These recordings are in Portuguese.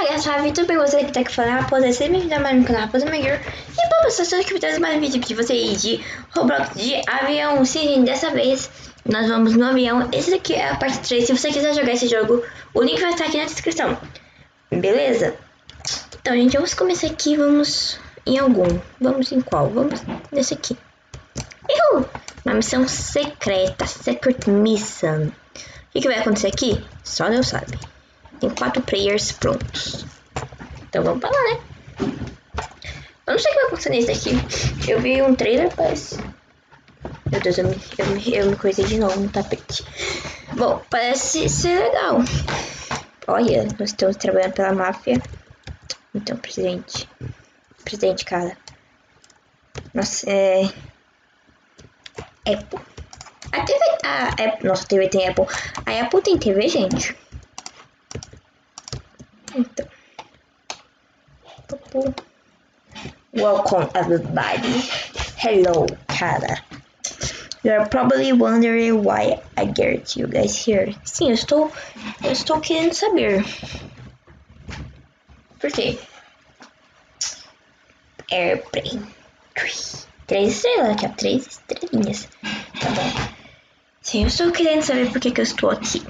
galera, suave, tudo bem? Você que tá aqui falando, raposa, você me dá mais no canal, raposa maior. E bom, pessoal, estou aqui pra trazer mais um vídeo de vocês de Roblox de avião. Sim, dessa vez nós vamos no avião. Esse daqui é a parte 3. Se você quiser jogar esse jogo, o link vai estar aqui na descrição. Beleza? Então, gente, vamos começar aqui. Vamos em algum. Vamos em qual? Vamos nesse aqui. Uma missão secreta. Secret Mission. O que vai acontecer aqui? Só Deus sabe. Tem 4 players prontos. Então vamos pra lá, né? Eu não sei o que vai acontecer nesse daqui. Eu vi um trailer, parece... Meu Deus, eu me coisei de novo no tapete. Bom, parece ser legal. Olha, nós estamos trabalhando pela máfia. Então, presidente. Presidente, cara. Nossa, Apple. A TV... Nossa, a TV tem Apple. A Apple tem TV, gente. Então. Welcome, everybody. Hello, cara. You're probably wondering why I get you guys here. Sim, eu estou querendo saber. Por quê? Airplane. 3 estrelas aqui, ó. 3 estrelinhas. Tá bom. Sim, eu estou querendo saber por que eu estou aqui.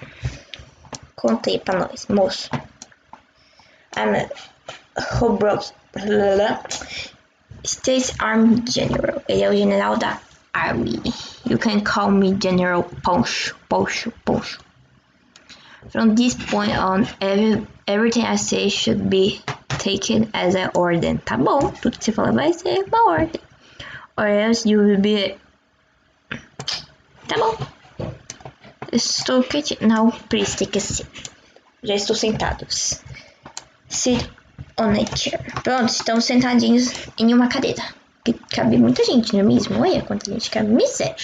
Conta aí pra nós, moço. I'm a Roblox States Army General. Ele é o general da Army. You can call me General Poncho. From this point on, everything I say should be taken as an order. Tá bom, tudo que você fala vai ser uma ordem. Or else you will be... Tá bom. Estou quietinho. Now, please take a seat. Já estou sentados. Sit on a chair. Pronto, estamos sentadinhos em uma cadeira. Que cabe muita gente, não é mesmo? Olha quanta gente cabe. Miséria.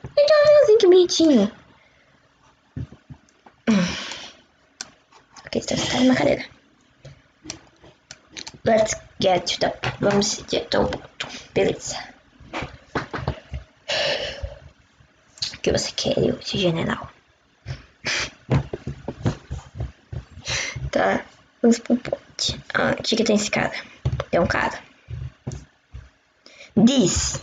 Então, olha que bonitinho. Ok, estamos sentados numa cadeira. Let's get to the... Vamos direto ao ponto. Beleza. O que você quer, esse general? Tá. Vamos pro ponte. O que tem esse cara? Tem um cara. This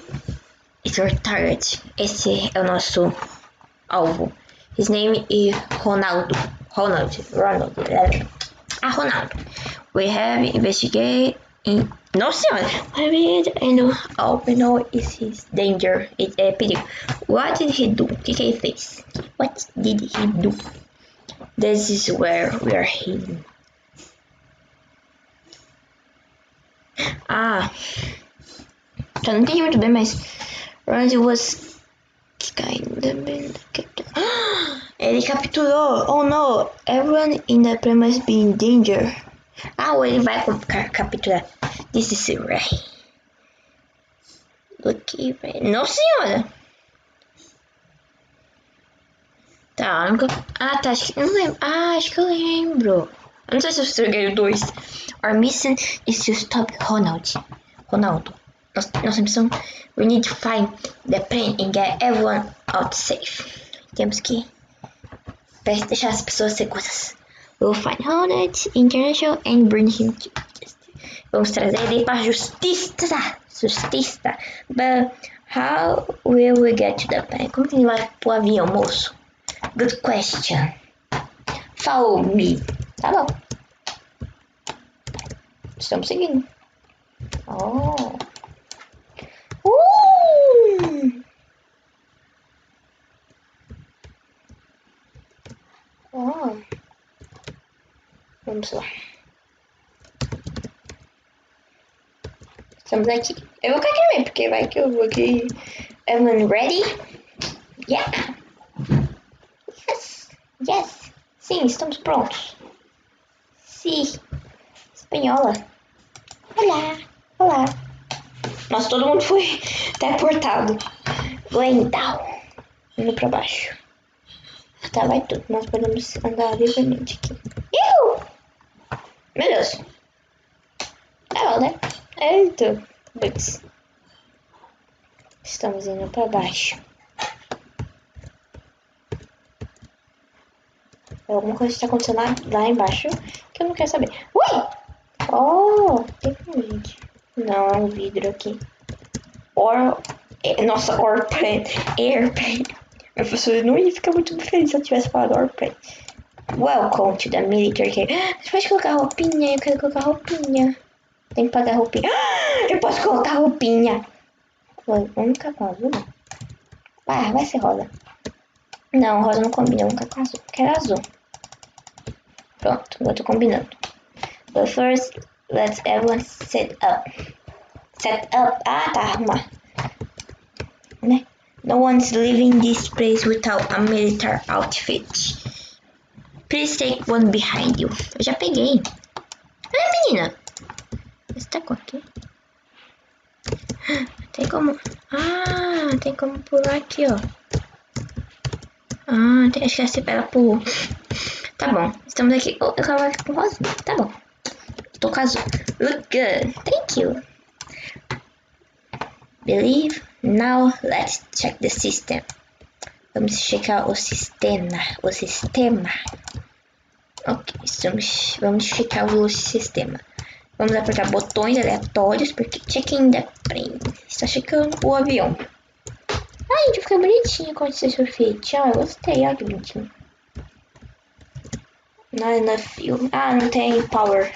is your target. Esse é o nosso alvo. His name is Ronaldo. Ronaldo. We have investigated in... Nossa senhora! And all we know is his danger. É perigo. What did he do? O que ele fez? What did he do? This is where we are hidden. Eu não entendi muito bem, mas Randy was ele capturou. Oh no, everyone in the plane must be in danger. Ou ele vai capturar. This is right. Look, não senhora. Tá, nunca... tá, acho que... Não lembro. Acho que eu lembro. Eu não sei se eu estraguei o 2. Our mission is to stop Ronaldo. Nossa missão... We need to find the plane and get everyone out safe. Temos que deixar as pessoas seguras. We'll find Ronald International and bring him to justice. Vamos trazer ele para a justiça. But how will we get to the plane? Como que ele vai pro avião, moço? Good question. Follow me. Tá bom. Estamos seguindo. Oh. Vamos lá. Estamos aqui. Eu vou cair aqui, porque vai que eu vou aqui. Everyone ready? Yeah. Yes. Sim, estamos prontos. Sim. Espanhola. Olá. Nossa, todo mundo foi teleportado. Going down. Indo pra baixo. Tá, vai tudo. Nós podemos andar livremente aqui. Meu Deus. Bom, né? Eita. Bugs. Estamos indo pra baixo. Alguma coisa está acontecendo lá embaixo que eu não quero saber. Ui! Oh, tem como, gente? Não, é um vidro aqui. Nossa, airplane. Meu professor não ia ficar muito feliz se eu tivesse falado airplane. Welcome to the military care. Você pode colocar roupinha? Eu quero colocar roupinha. Tem que pagar roupinha. Eu posso colocar roupinha. Vamos ficar com azul, não? Vai ser rosa. Não, rosa não combina. Vamos ficar com azul. Quero azul. Pronto, agora tô combinando. But first, let's everyone set up. Ah, tá, arrumar. Né? No one's leaving this place without a military outfit. Please take one behind you. Eu já peguei. Menina. Esse tacou aqui. Tem como... Ah, tem como pular aqui, ó. Acho que essa ela pulou. Tá bom, estamos aqui. Eu acabo aqui com rosa. Tá bom. Tô com azul. Look good. Thank you. Believe. Now let's check the system. Vamos checar o sistema. Ok, vamos checar o sistema. Vamos apertar botões aleatórios, porque checking the plane. Está checando o avião. Ai, gente, fica bonitinho com esse surfete. Eu gostei, olha que bonitinho. Not enough fuel. Não tem power.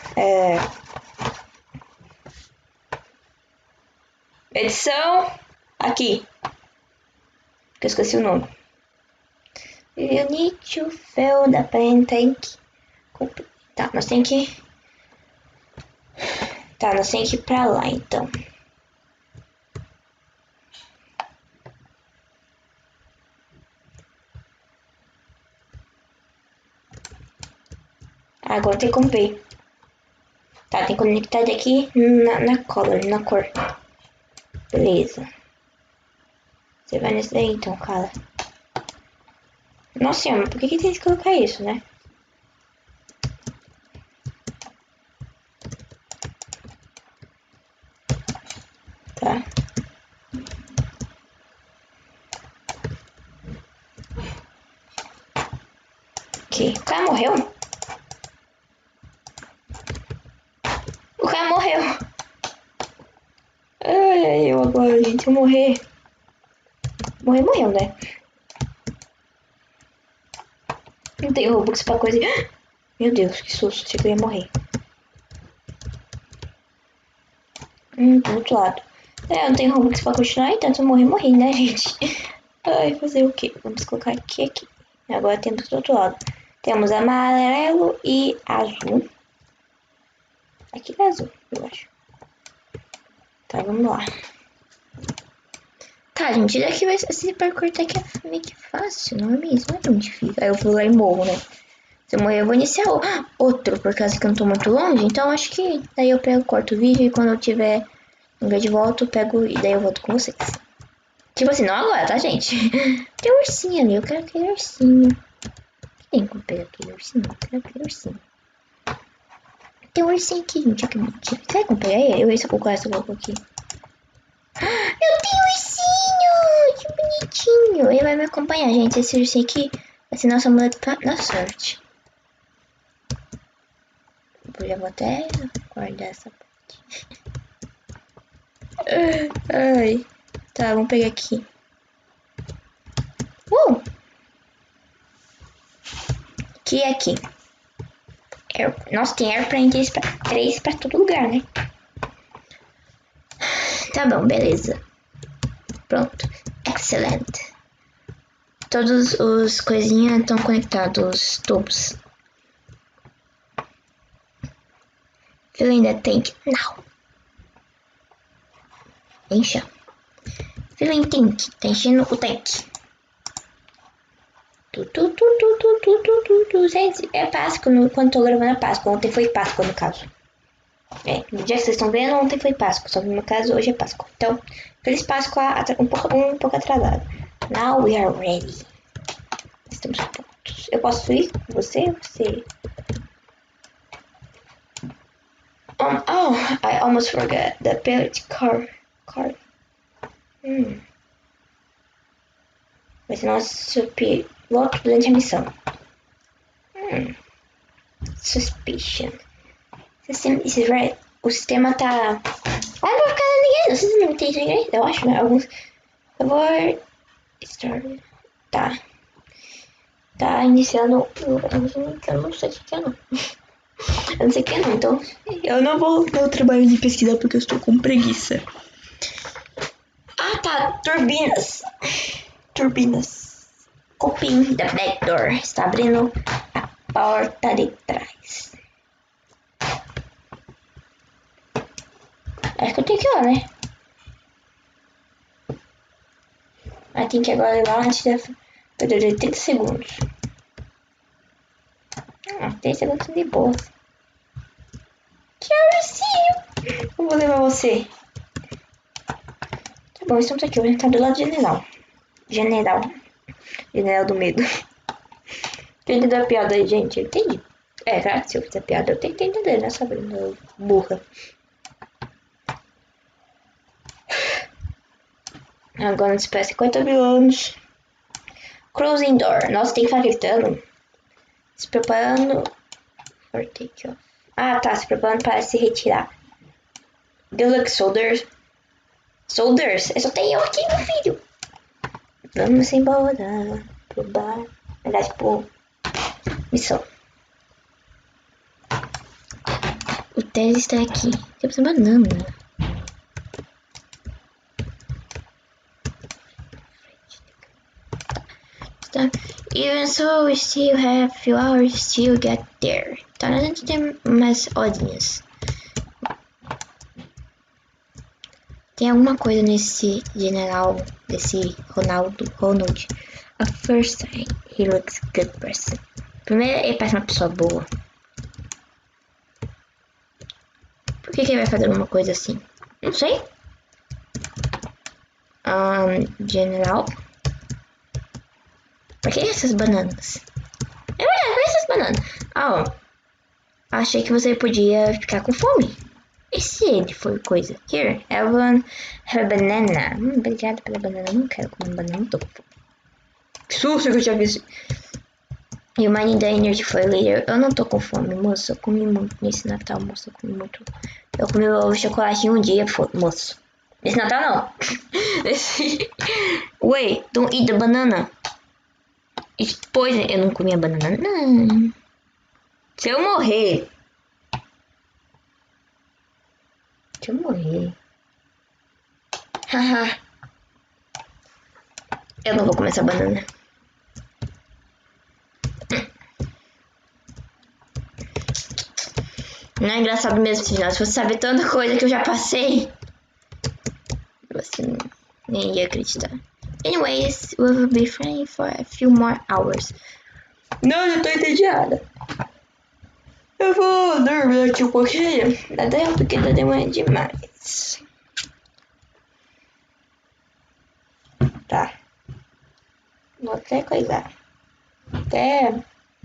Edição. Aqui. Que eu esqueci o nome. You need to fill the plane tank. Tá, nós temos que ir pra lá, então. Agora tem como ver. Tá, tem conectado aqui na cor. Beleza. Você vai nesse daí, então, cara. Nossa senhora, por que tem que colocar isso, né? Tá. Ok. O cara morreu? O cara morreu. Ai, eu agora, gente. Eu morrer. Morreu, né? Não tem Robux pra coisa. Meu Deus, que susto. Achei que eu ia morrer. Do outro lado. Não tem Robux pra continuar, então se eu morri, né, gente? Ai, fazer o quê? Vamos colocar aqui. Agora temos do outro lado. Temos amarelo e azul. Aqui é azul, eu acho. Tá, vamos lá. Tá, gente, daqui vai ser esse parkour até que é meio que fácil, não é mesmo? Não é tão difícil. Aí eu vou lá e morro, né? Se eu morrer, eu vou iniciar outro, por causa que eu não tô muito longe. Então acho que daí eu corto o vídeo e quando eu tiver um vídeo de volta, eu pego e daí eu volto com vocês. Tipo assim, não agora, tá, gente? Tem um ursinho ali, eu quero aquele ursinho. Tem como pegar aquele ursinho? Eu quero aquele ursinho. Tem um ursinho aqui, gente, que bonitinho. Será como pegar ele? Eu ia só colocar essa boca aqui. Eu tenho um ursinho! Que bonitinho! Ele vai me acompanhar, gente. Esse ursinho aqui vai ser nosso amuleto da sorte. Eu já vou até guardar essa parte. Ai. Tá, vamos pegar aqui. Que é aqui. Nossa, tem airplane 3 pra todo lugar, né? Tá bom, beleza. Pronto. Excelente. Todos os coisinhas estão conectados, os tubos. Filling the tank now. Encha. Filling tank. Tá enchendo o tanque. Gente, é Páscoa quando tô gravando a Páscoa. Ontem foi Páscoa, no caso. No dia que vocês estão vendo, ontem foi Páscoa. Só que no meu caso, hoje é Páscoa. Então, feliz Páscoa um pouco atrasado. Now we are ready. Estamos prontos. Eu posso ir com você? I almost forgot the pilot car. Vai ser nosso piloto durante a missão. Suspicion. System is right. O sistema tá... Ah, não vai ficar ninguém. Vocês não entendem ninguém? Eu acho, né? Alguns... Por favor... Start. Tá. Tá iniciando... Eu não sei o que é, não. Eu não sei o que é, não. Então, eu não vou dar o trabalho de pesquisar porque eu estou com preguiça. Ah, tá. Turbinas. Open the back door. Está abrindo a porta de trás. Acho que eu tenho que ir lá, né? Mas tem que agora ir lá antes da... Perder 30 segundos. 30 segundos de boa. Tchau, eu vou levar você. Tá bom, estamos aqui. Eu vou entrar do lado do General do medo. Quem entendeu a piada aí, gente? Eu entendi. É, claro que se eu fizer piada, eu tenho que entender, né, Sabrina? Burra. Agora nos pés 50 mil anos. Closing door. Nossa, tem que ficar gritando. Se preparando. For take off. Ah, tá. Se preparando para se retirar. Good luck, soldiers. Soldiers? Só tem eu aqui, meu filho. Vamos embora pro bar. Aliás, pro missão. O Tese está aqui. Temos uma banana. Tá. Even so, we still have a few hours to get there. Tá, a gente tem mais horinhas. Tem alguma coisa nesse general, desse Ronald. At first time, he looks good person. Primeiro, ele parece uma pessoa boa. Por que ele vai fazer uma coisa assim? Não sei. General. Por que essas bananas? É verdade, por que essas bananas? Achei que você podia ficar com fome. E se ele for coisa? Here, everyone have a banana. Obrigada pela banana. Não quero comer banana, não tô com fome. Que susto que eu já vi. E o mining da energy foi later. Eu não tô com fome, moço. Eu comi muito nesse Natal, moço. Eu comi muito. Eu comi o chocolate em um dia, moço. Nesse Natal não. Wait, don't eat the banana. Depois eu não comi a banana, não. Se eu morrer. Haha. Eu não vou comer essa banana. Não é engraçado mesmo, se você saber tanta coisa que eu já passei. Você nem ia acreditar. Anyways, we will be friends for a few more hours. Não, eu tô entediada. Eu vou dormir aqui um pouquinho. Até porque tá demorando demais. Tá. Vou até coisar. Até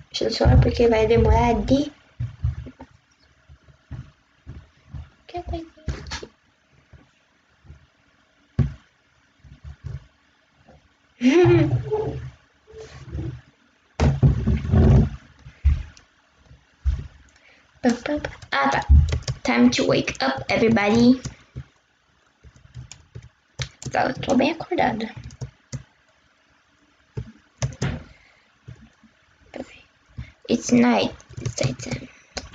mexer no celular porque vai demorar de... Que coisinha aqui. Ah, tá. Time to wake up, everybody. Tá, eu tô bem acordada. It's night.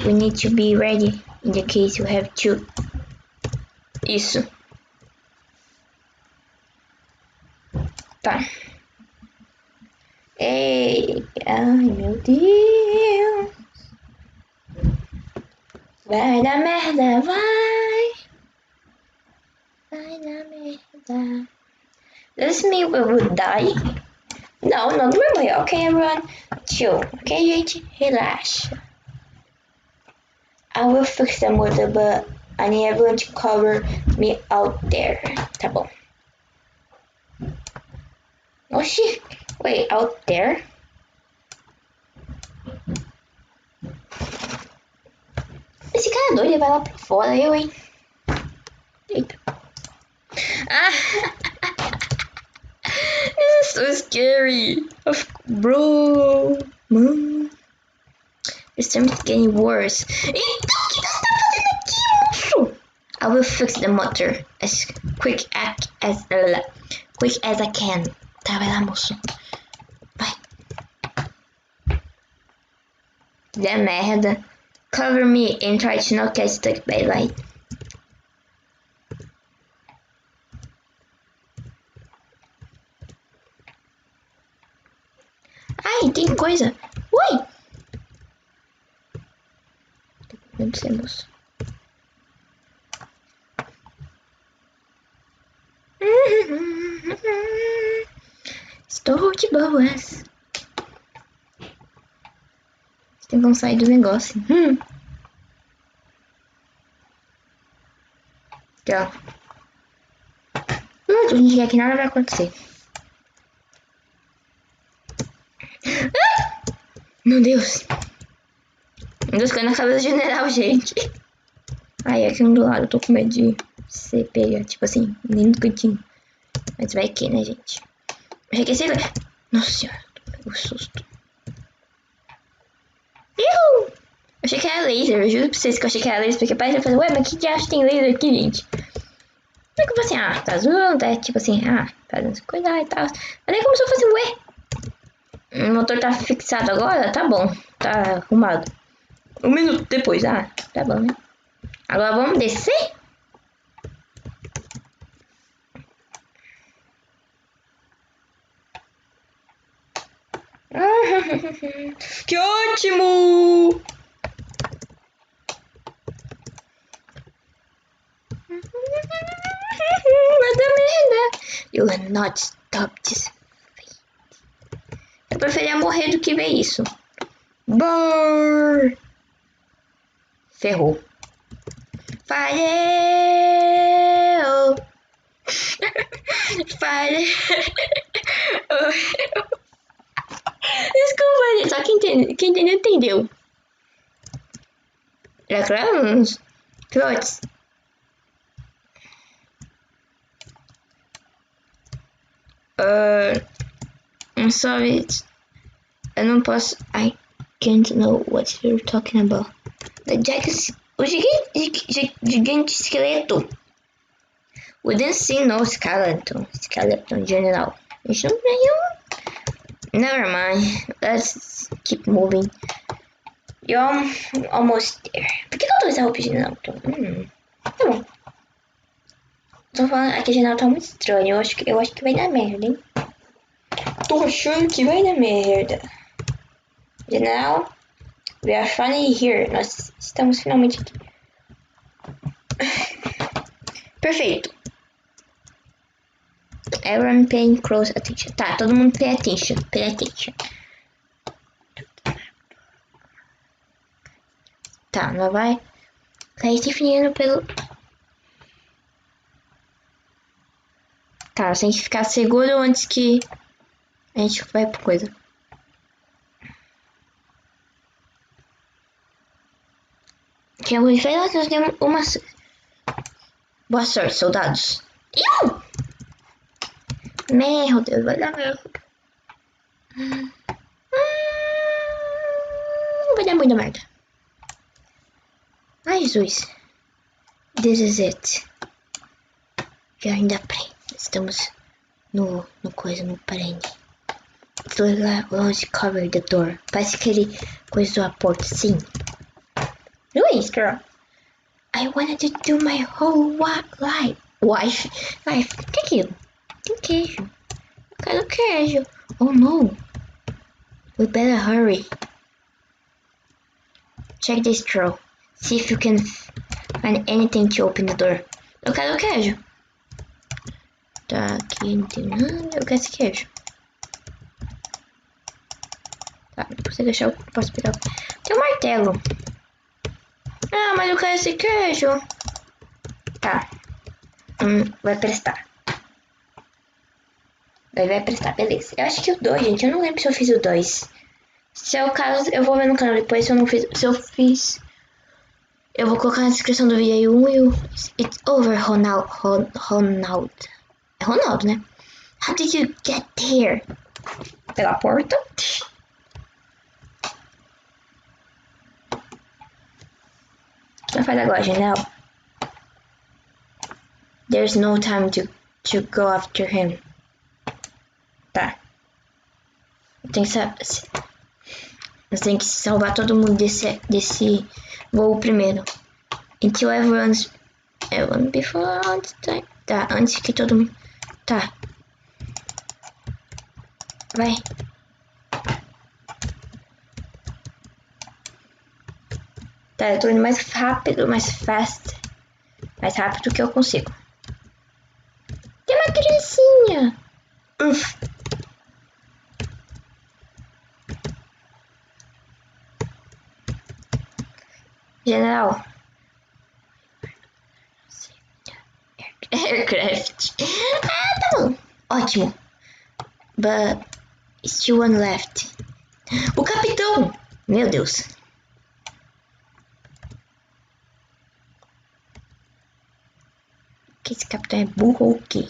We need to be ready in the case you have to. Isso. Tá. Ei, ai meu Deus. Vai dar merda, vai. Vai dar merda. Does this mean we will die? Não, não vai morrer. Ok, everyone. Chill. Ok, gente? Relaxa. I will fix the motor, but I need everyone to cover me out there. Tá bom. Oxi. Wait, out there? Esse cara é doido, ele vai lá pra fora, eu, hein? Eita. Ah! This is so scary. Bro. Mano. This term is getting worse. Então, o que você tá fazendo aqui, moço? I will fix the motor as quick as I can. Tá, vai lá, moço. Vai. Dá merda. Cover me and try to not get stuck by light. Ai, tem coisa. Ui! Não sei, moço. Estou de boas. Tem como sair do negócio. Então. Se a gente chegar aqui, nada vai acontecer. Meu Deus. Meu Deus, caiu na cabeça do general, gente. Ai, aqui um do lado, eu tô com medo de ser pega. Tipo assim, nem no cantinho. Mas vai aqui, né, gente? Eu achei que ia ser... Nossa senhora, o susto. Iu! Eu achei que era laser, eu juro pra vocês que eu achei que era laser. Porque parece que eu falei, ué, mas que diacho tem laser aqui, gente? Aí que eu falei assim, tá zoando, é tipo assim, fazendo cuidar e tal. Mas aí começou a fazer, ué, o motor tá fixado agora? Tá bom, tá arrumado. Um minuto depois, tá bom, né? Agora vamos descer? Que ótimo! Vai dar merda. You will not stop this. Eu preferia morrer do que ver isso. Brrr. Ferrou. Falhou. Falhou. Desculpa, gente. Só quem entendeu, entendeu. Reclamos. Trouxe. I'm sorry. Eu não posso. I can't know what you're talking about. O gigante esqueleto. We didn't see no skeleton. Skeleton general. A gente não ganhou. Never mind. Let's keep moving. You're almost there. Por que eu tô usando roupa de general? Tá bom. Tô falando, aqui general tá muito estranho. Eu acho que vai dar merda, hein? Tô achando que vai dar merda. General, we are finally here. Nós estamos finalmente aqui. Perfeito. Everyone paying close attention. Tá, todo mundo pay attention. Pay attention. Tá, não vai cair se definindo pelo... Tá, você tem que ficar seguro antes que a gente vai por coisa. Que eu vou ver lá que nós temos uma... Boa sorte, soldados. Meu Deus, vai dar merda. Vai dar muita merda. Ai, Jesus. This is it. We are in the plane. Estamos no plane. Let's cover the door. Parece que ele coisou a porta, sim. Luiz, girl. I wanted to do my whole life. Que é aquilo? Tem queijo. Eu quero queijo. Oh no. We better hurry. Check this drawer. See if you can find anything to open the door. Eu quero queijo. Tá, aqui não tem nada. Eu quero esse queijo. Tá, não posso deixar. Eu posso pegar. Tem um martelo. Mas eu quero esse queijo. Tá. Vai prestar. Vai prestar, beleza. Eu acho que o 2, gente. Eu não lembro se eu fiz o 2. Se é o caso, eu vou ver no canal depois. Se eu não fiz. Se eu fiz. Eu vou colocar na descrição do vídeo aí o 1 e o... It's over, Ronaldo. É Ronaldo, né? How did you get here? Pela porta. Não faz agora, general. There's no time to go after him. Tá. Eu tenho que salvar todo mundo desse voo primeiro. Until everyone before time. Tá, antes que todo mundo. Tá. Vai. Tá, eu tô indo mais rápido, mais rápido que eu consigo. Tem uma criancinha. Uf. General. Aircraft. Ah, tá bom. Ótimo. But still one left. O capitão. Meu Deus. Que esse capitão é burro ou o quê?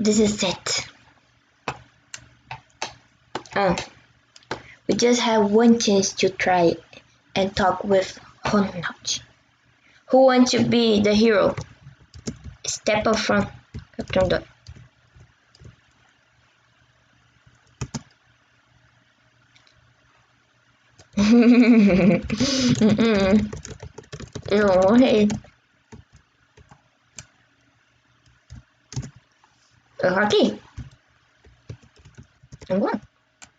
This is it. We just have one chance to try and talk with Animate. Who wants to be the hero? Step up front, Captain Dot. Eu vou morrer. Eu vou aqui. Vamos lá.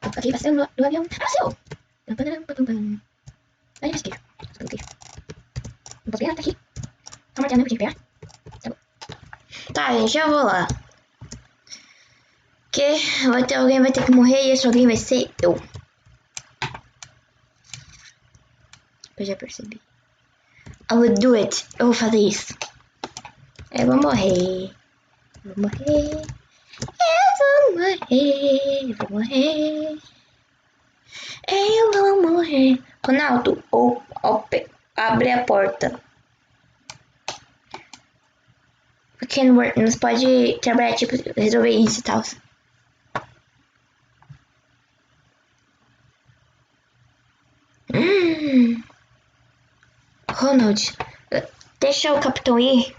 Aqui vai ser do avião. Nasceu. Aí, esquerda. Não posso pegar, tá aqui. Só marcando, eu pegar. Tá bom. Tá, gente, eu vou lá. Que alguém vai ter que morrer e esse alguém vai ser eu. Eu já percebi. I will do it. Eu vou fazer isso. Eu vou morrer. Eu vou morrer. Eu vou morrer. Eu vou morrer. Ronaldo, abre a porta. Porque nós pode trabalhar, tipo, resolver isso e tal. Ronald, deixa o capitão ir.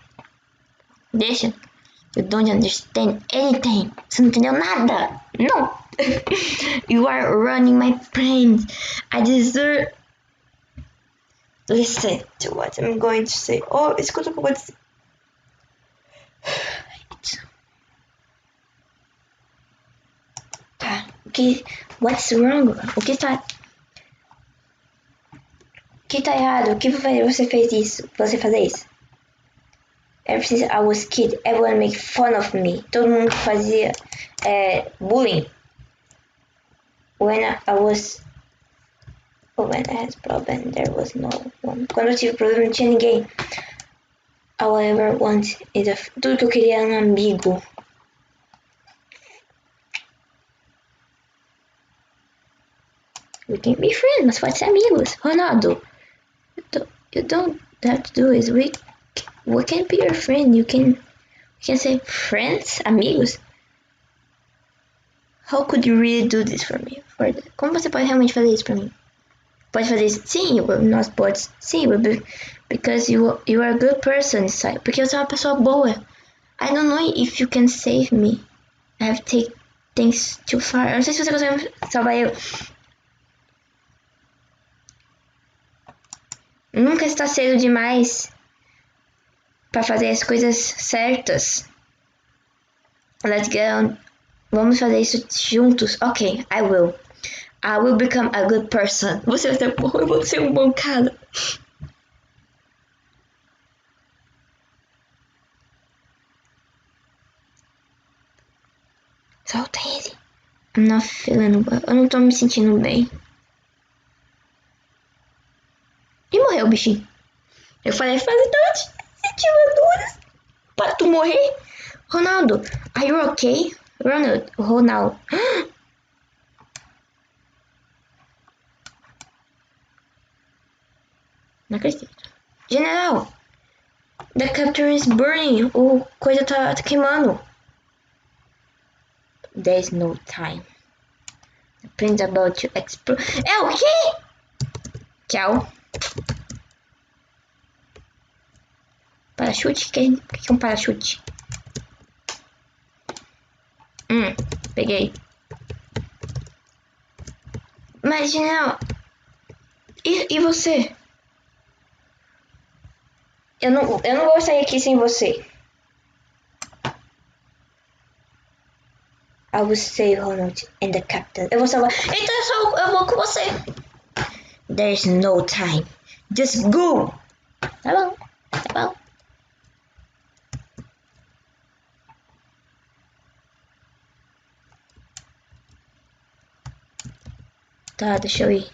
Deixa. You don't understand anything. Você não entendeu nada. Não. You are running my plane. I deserve. Listen to what I'm going to say. Oh, escuta o que eu vou dizer. Tá. What's wrong? O que tá errado? O que você fez isso? Você fazer isso? Ever since I was kid, everyone make fun of me. Todo mundo fazia bullying. When I had problem, there was no one. Quando eu tive problema, não tinha ninguém. All I ever want is tudo que eu queria era um amigo. We can be friends, mas pode ser amigos. Ronaldo, you don't have to do it. We can be your friend. You can say friends, amigos. How could you really do this for me? Como você pode realmente fazer isso pra mim? Pode fazer isso? Sim, nós pode. Sim, because you are a good person inside. Porque você é uma pessoa boa. I don't know if you can save me. I have to take things too far. Eu não sei se você consegue salvar eu. Nunca está cedo demais para fazer as coisas certas. Let's get on. Vamos fazer isso juntos. Ok, I will. I will become a good person. Você vai ser bom, eu vou ser um bom cara. Solta ele. I'm not feeling well. Eu não tô me sentindo bem. E morreu o bichinho. Eu falei, faz ativadoras para tu morrer. Ronaldo, are you okay? Ronaldo. Não acredito. General, the captain is burning. O coisa tá queimando. There's no time. The plane's about to explode. É o quê? Tchau. Parachute? O que é um parachute? Peguei. Mas, Janel, e você? Eu não vou sair aqui sem você. I will save Ronald and the captain. Eu vou salvar. Então eu vou com você. There's no time. Just go. Tá bom. Tá bom. Tá, deixa eu ir.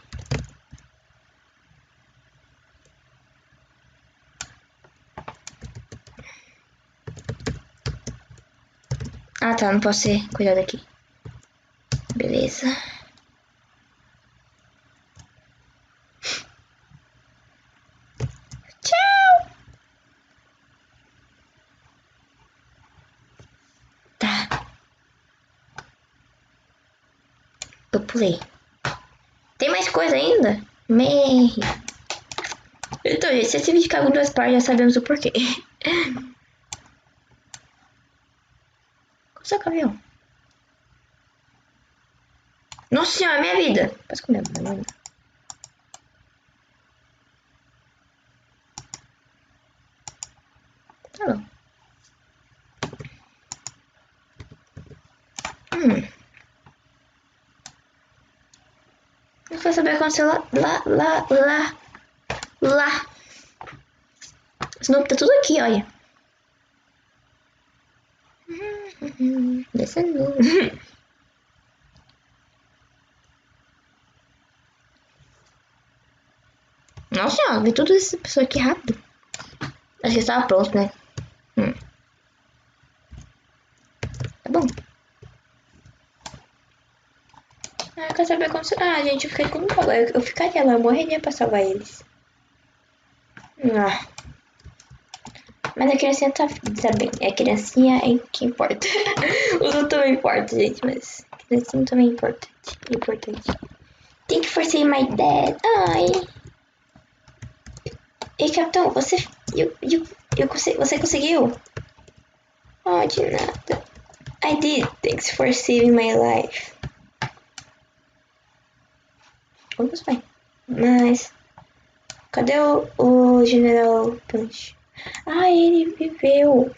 Ah, tá, não posso ser cuidado aqui. Beleza. Tchau. Tá. Eu pulei. Tem mais coisa ainda? Então, gente, se esse vídeo caiu em 2 partes, já sabemos o porquê. Qual é o caminhão? Nossa senhora, minha vida. Posso comer banana? Tá bom. Eu quero saber quando você lá. O Snoop tá tudo aqui, olha. Descendo. Nossa, ó, vi tudo essa pessoa aqui rápido. Acho que estava pronto, né? Tá bom. Ah, eu quero saber como... Ah, gente, eu fiquei com um agora. Eu ficaria lá, eu morreria pra salvar eles. Mas a criancinha tá bem. A criancinha é que importa. Os outros também importam, gente, mas a criancinha também é importante. Thank you for saying my dad. Ai. Ei, capitão, você conseguiu? Oh, de nada. I did. Thanks for saving my life. Vamos bem. Mas... Cadê o General Punch? Ah, ele viveu.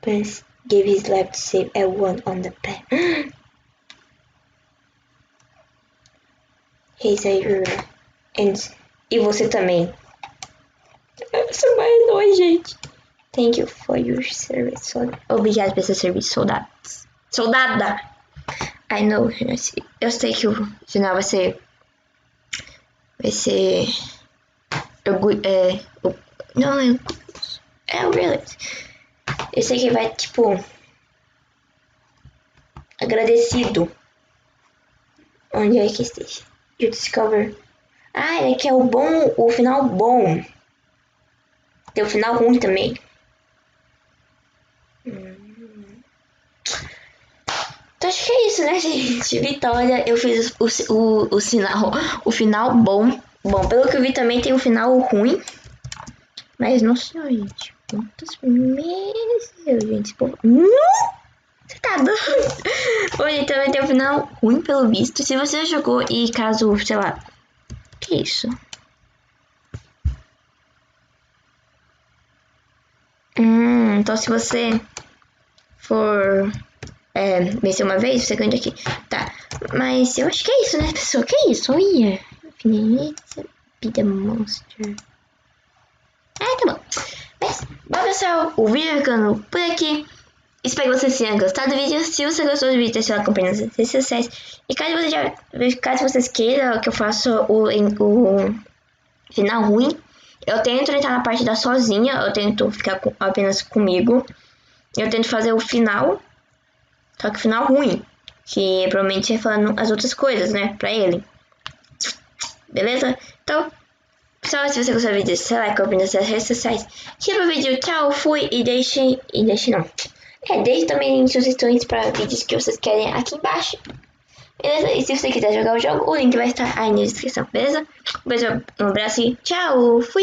Punch gave his life to save everyone on the planet. He's a hero. E você também. Eu sou mais dois, gente. Thank you for your service. Obrigado pelo seu serviço, soldados. Soldada! I know. Eu sei que o final vai ser... Não, really. Eu sei que vai, tipo... Agradecido. Onde é que esteja? You discover... Ah, ele quer o final bom. Tem o final ruim também. Então acho que é isso, né, gente? Vitória, eu fiz o final bom. Bom, pelo que eu vi também tem o final ruim. Mas, nossa, gente. Quantos meses, gente? Você tá doido? Hoje também tem o final ruim, pelo visto. Se você jogou e caso, sei lá... Que isso? Então se você for vencer uma vez, você ganha aqui. Tá, mas eu acho que é isso, né, pessoal? Que é isso? Olha. Infinite Vida Monster. Tá bom. Mas, bom, pessoal, o vídeo vai ficando por aqui. Espero que vocês tenham gostado do vídeo. Se você gostou do vídeo, deixa lá acompanhando nas redes sociais. E caso vocês queiram que eu faça o final ruim, eu tento entrar na parte da sozinha. Eu tento ficar apenas comigo. Eu tento fazer o final. Só que o final ruim. Que provavelmente é falando as outras coisas, né? Pra ele. Beleza? Então, pessoal, se você gostou do vídeo, deixa o like, compartilha nas redes sociais. Tira o vídeo, tchau, fui e deixe não. Deixe também sugestões para vídeos que vocês querem aqui embaixo. Beleza? E se você quiser jogar o jogo, o link vai estar aí na descrição, beleza? Um beijo, um abraço e tchau, fui!